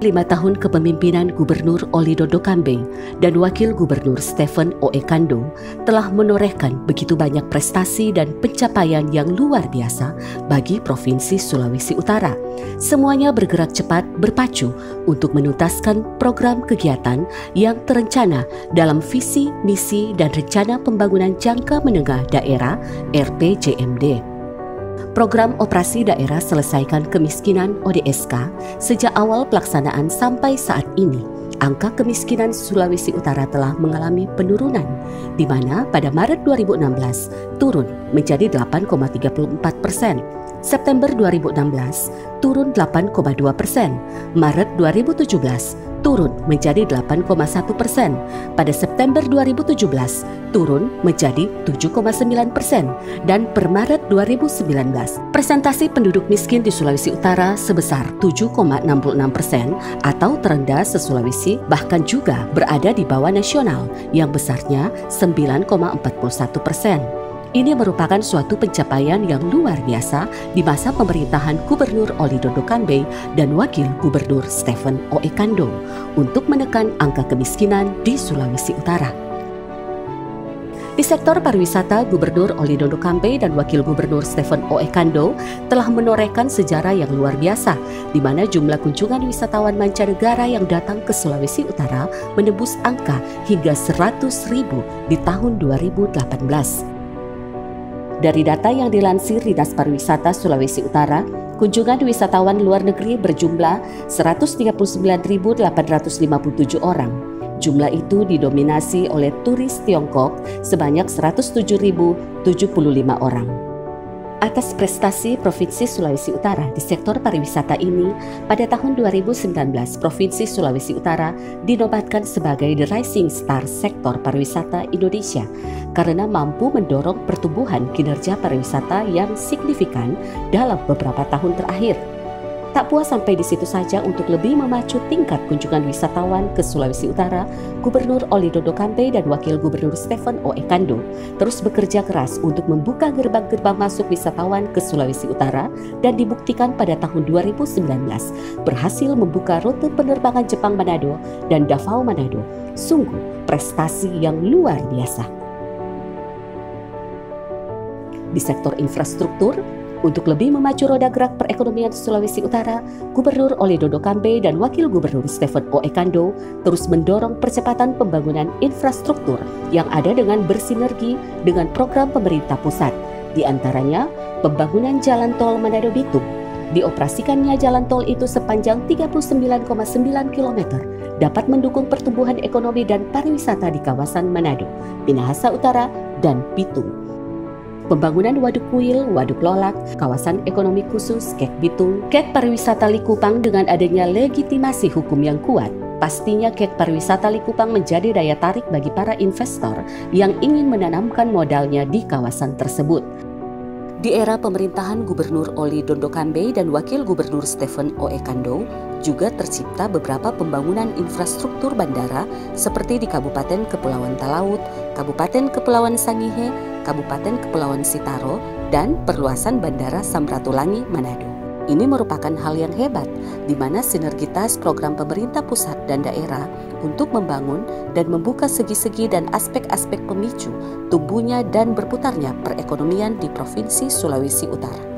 5 tahun kepemimpinan Gubernur Oli Dondo Kambe dan Wakil Gubernur Stephen O. Ekando telah menorehkan begitu banyak prestasi dan pencapaian yang luar biasa bagi Provinsi Sulawesi Utara. Semuanya bergerak cepat berpacu untuk menuntaskan program kegiatan yang terencana dalam visi, misi, dan rencana pembangunan jangka menengah daerah RPJMD. Program Operasi Daerah Selesaikan Kemiskinan ODSK sejak awal pelaksanaan sampai saat ini, angka kemiskinan Sulawesi Utara telah mengalami penurunan, di mana pada Maret 2016 turun menjadi 8,34%, September 2016 turun 8,2%, Maret 2017 turun menjadi 8,1%, pada September 2017 turun menjadi 7,9%, dan per Maret 2019 presentasi penduduk miskin di Sulawesi Utara sebesar 7,66% atau terendah se-Sulawesi, bahkan juga berada di bawah nasional yang besarnya 9,41%. Ini merupakan suatu pencapaian yang luar biasa di masa pemerintahan Gubernur Oli Dondo Kambe dan Wakil Gubernur Stephen O. Ekando untuk menekan angka kemiskinan di Sulawesi Utara. Di sektor pariwisata, Gubernur Oli Dondo Kambe dan Wakil Gubernur Stephen O. Ekando telah menorehkan sejarah yang luar biasa, di mana jumlah kunjungan wisatawan mancanegara yang datang ke Sulawesi Utara menembus angka hingga 100.000 di tahun 2018. Dari data yang dilansir Dinas Pariwisata Sulawesi Utara, kunjungan wisatawan luar negeri berjumlah 139.857 orang. Jumlah itu didominasi oleh turis Tiongkok sebanyak 107.075 orang. Atas prestasi Provinsi Sulawesi Utara di sektor pariwisata ini, pada tahun 2019 Provinsi Sulawesi Utara dinobatkan sebagai The Rising Star sektor pariwisata Indonesia karena mampu mendorong pertumbuhan kinerja pariwisata yang signifikan dalam beberapa tahun terakhir. Tak puas sampai di situ saja, untuk lebih memacu tingkat kunjungan wisatawan ke Sulawesi Utara, Gubernur Oli Dondo Kambe dan Wakil Gubernur Stephen O. Ekando terus bekerja keras untuk membuka gerbang-gerbang masuk wisatawan ke Sulawesi Utara, dan dibuktikan pada tahun 2019 berhasil membuka rute penerbangan Jepang Manado dan Davao Manado. Sungguh prestasi yang luar biasa. Di sektor infrastruktur, untuk lebih memacu roda gerak perekonomian Sulawesi Utara, Gubernur Oli Dondo Kambe dan Wakil Gubernur Stephen O. Ekando terus mendorong percepatan pembangunan infrastruktur yang ada dengan bersinergi dengan program pemerintah pusat. Di antaranya, pembangunan jalan tol Manado Bitung. Dioperasikannya jalan tol itu sepanjang 39,9 km dapat mendukung pertumbuhan ekonomi dan pariwisata di kawasan Manado, Minahasa Utara, dan Bitung. Pembangunan Waduk Kuil, Waduk Lolak, kawasan ekonomi khusus Kek Bitung, Kek Pariwisata Likupang dengan adanya legitimasi hukum yang kuat. Pastinya Kek Pariwisata Likupang menjadi daya tarik bagi para investor yang ingin menanamkan modalnya di kawasan tersebut. Di era pemerintahan Gubernur Oli Dondo Kambe dan Wakil Gubernur Stephen O. Ekando juga tercipta beberapa pembangunan infrastruktur bandara seperti di Kabupaten Kepulauan Talaut, Kabupaten Kepulauan Sangihe, Kabupaten Kepulauan Sitaro, dan perluasan Bandara Samratulangi Manado. Ini merupakan hal yang hebat, di mana sinergitas program pemerintah pusat dan daerah untuk membangun dan membuka segi-segi dan aspek-aspek pemicu tumbuhnya dan berputarnya perekonomian di Provinsi Sulawesi Utara.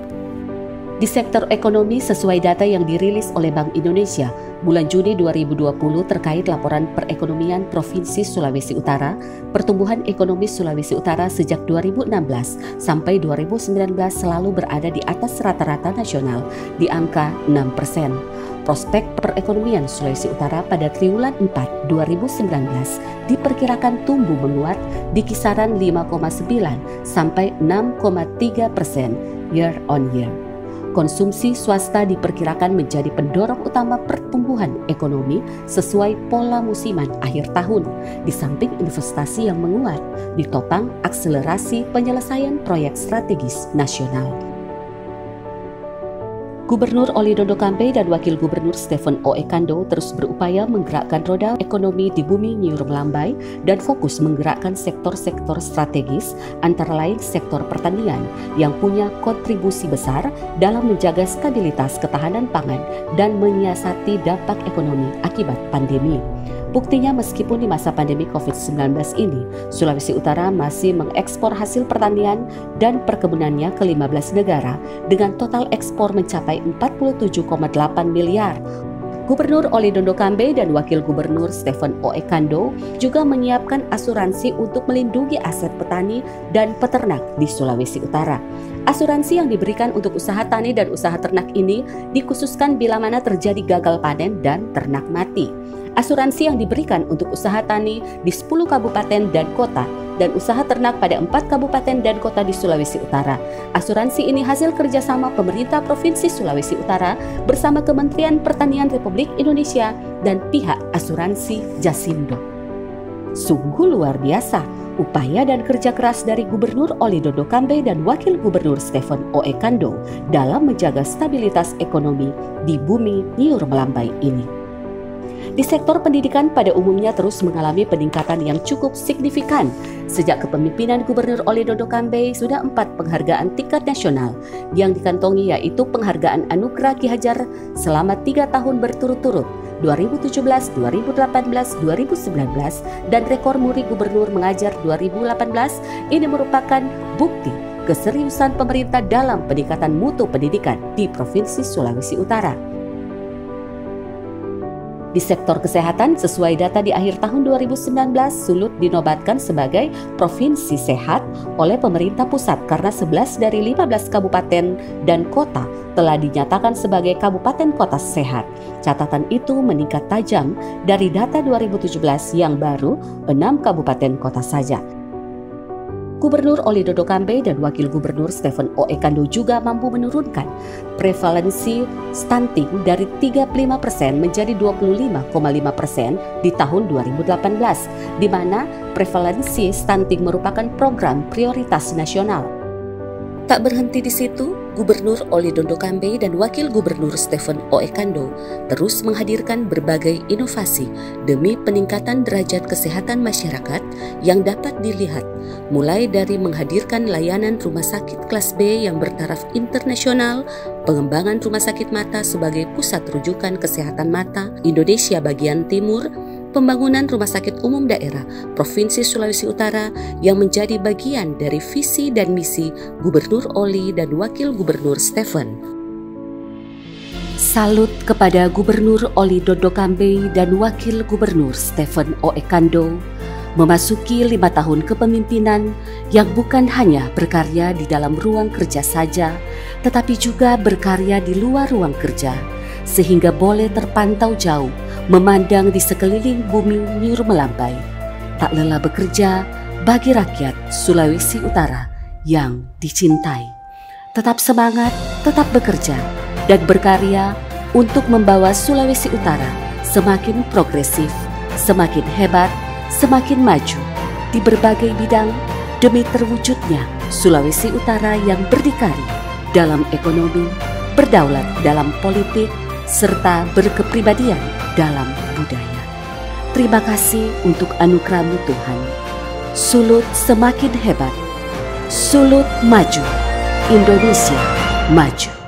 Di sektor ekonomi, sesuai data yang dirilis oleh Bank Indonesia bulan Juni 2020 terkait laporan perekonomian Provinsi Sulawesi Utara, pertumbuhan ekonomi Sulawesi Utara sejak 2016 sampai 2019 selalu berada di atas rata-rata nasional di angka 6%. Prospek perekonomian Sulawesi Utara pada triwulan 4 2019 diperkirakan tumbuh menguat di kisaran 5,9 sampai 6,3% year on year. Konsumsi swasta diperkirakan menjadi pendorong utama pertumbuhan ekonomi sesuai pola musiman akhir tahun, di samping investasi yang menguat ditopang akselerasi penyelesaian proyek strategis nasional. Gubernur Oli Dondo Kambe dan Wakil Gubernur Stephen O. Ekando terus berupaya menggerakkan roda ekonomi di bumi Nyur Melambai dan fokus menggerakkan sektor-sektor strategis antara lain sektor pertanian yang punya kontribusi besar dalam menjaga stabilitas ketahanan pangan dan menyiasati dampak ekonomi akibat pandemi. Buktinya meskipun di masa pandemi COVID-19 ini, Sulawesi Utara masih mengekspor hasil pertanian dan perkebunannya ke 15 negara dengan total ekspor mencapai 47,8 miliar. Gubernur Oli Dondo Kambe dan Wakil Gubernur Stephen O. Ekando juga menyiapkan asuransi untuk melindungi aset petani dan peternak di Sulawesi Utara. Asuransi yang diberikan untuk usaha tani dan usaha ternak ini dikhususkan bila mana terjadi gagal panen dan ternak mati. Asuransi yang diberikan untuk usaha tani di 10 kabupaten dan kota dan usaha ternak pada 4 kabupaten dan kota di Sulawesi Utara. Asuransi ini hasil kerjasama pemerintah Provinsi Sulawesi Utara bersama Kementerian Pertanian Republik Indonesia dan pihak asuransi Jasindo. Sungguh luar biasa upaya dan kerja keras dari Gubernur Oli Dondo Kambe dan Wakil Gubernur Stephen O. Ekando dalam menjaga stabilitas ekonomi di bumi Nyur Melambai ini. Di sektor pendidikan pada umumnya terus mengalami peningkatan yang cukup signifikan. Sejak kepemimpinan Gubernur Oli Dondo Kambe, sudah 4 penghargaan tingkat nasional yang dikantongi, yaitu penghargaan Anugerah Ki Hajar selama 3 tahun berturut-turut, 2017, 2018, 2019, dan rekor Muri Gubernur Mengajar 2018. Ini merupakan bukti keseriusan pemerintah dalam peningkatan mutu pendidikan di Provinsi Sulawesi Utara. Di sektor kesehatan, sesuai data di akhir tahun 2019, Sulut dinobatkan sebagai Provinsi Sehat oleh pemerintah pusat karena 11 dari 15 kabupaten dan kota telah dinyatakan sebagai kabupaten kota sehat. Catatan itu meningkat tajam dari data 2017 yang baru 6 kabupaten kota saja. Gubernur Oli Dondo Kambe dan Wakil Gubernur Stephen O. Ekando juga mampu menurunkan prevalensi stunting dari 35% menjadi 25,5% di tahun 2018, di mana prevalensi stunting merupakan program prioritas nasional. Tak berhenti di situ, Gubernur Oli Dondo Kambe dan Wakil Gubernur Stephen O. Ekando terus menghadirkan berbagai inovasi demi peningkatan derajat kesehatan masyarakat yang dapat dilihat, mulai dari menghadirkan layanan rumah sakit kelas B yang bertaraf internasional, pengembangan rumah sakit mata sebagai pusat rujukan kesehatan mata Indonesia bagian timur, pembangunan Rumah Sakit Umum Daerah Provinsi Sulawesi Utara yang menjadi bagian dari visi dan misi Gubernur Oli dan Wakil Gubernur Stephen. Salut kepada Gubernur Oli Dondo Kambe dan Wakil Gubernur Stephen O. Ekando memasuki 5 tahun kepemimpinan yang bukan hanya berkarya di dalam ruang kerja saja, tetapi juga berkarya di luar ruang kerja, sehingga boleh terpantau jauh memandang di sekeliling bumi Nyur Melambai, tak lelah bekerja bagi rakyat Sulawesi Utara yang dicintai. Tetap semangat, tetap bekerja, dan berkarya untuk membawa Sulawesi Utara semakin progresif, semakin hebat, semakin maju di berbagai bidang demi terwujudnya Sulawesi Utara yang berdikari dalam ekonomi, berdaulat dalam politik, serta berkepribadian dalam budaya. Terima kasih untuk anugerah-Mu Tuhan. Sulut semakin hebat. Sulut maju. Indonesia maju.